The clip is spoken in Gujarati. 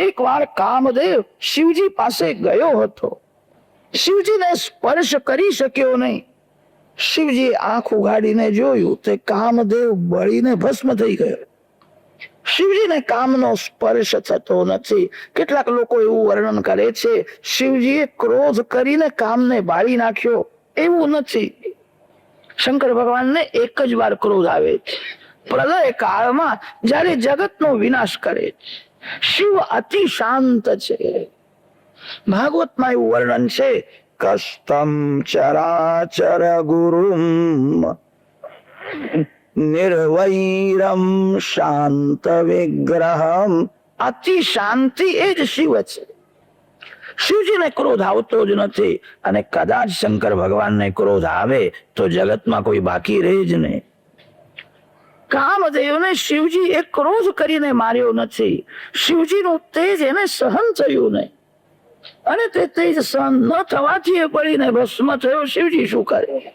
એકવાર કામદેવ શિવજી પાસે ગયો હતો. શિવજીને સ્પર્શ કરી શક્યો નહીં. શિવજી આંખ ઉઘાડીને જોયું તે કામદેવ બળીને ભસ્મ થઈ ગયો. શિવજીને કામનો સ્પર્શ થતો નથી. કેટલાક લોકો એવું વર્ણન કરે છે શિવજીએ ક્રોધ કરીને કામને બાળી નાખ્યો. એવું નથી. શંકર ભગવાનને એક જ વાર ક્રોધ આવે છે, પ્રલય કાળમાં જ્યારે જગતનો વિનાશ કરે છે. શિવ અતિ શાંત છે. ભાગવતમાં એવું વર્ણન છે, કસ્તમ ચરાચર ગુરુમ નિર્વૈરમ શાંત વિગ્રહમ. અતિ શાંતિ એ જ શિવ છે. શિવજીને ક્રોધ આવતો જ નથી, અને કદાચ શંકર ભગવાનને ક્રોધ આવે તો જગતમાં કોઈ બાકી રહે જ નહીં. કામદેવને શિવજી એ ક્રોધ કરીને માર્યો નથી. શિવજીનું તેજ એને સહન થયું નહીં, અને તે તેજ સહન ન થવાથી એ બળીને ભસ્મ થયો. શિવજી શું કરે?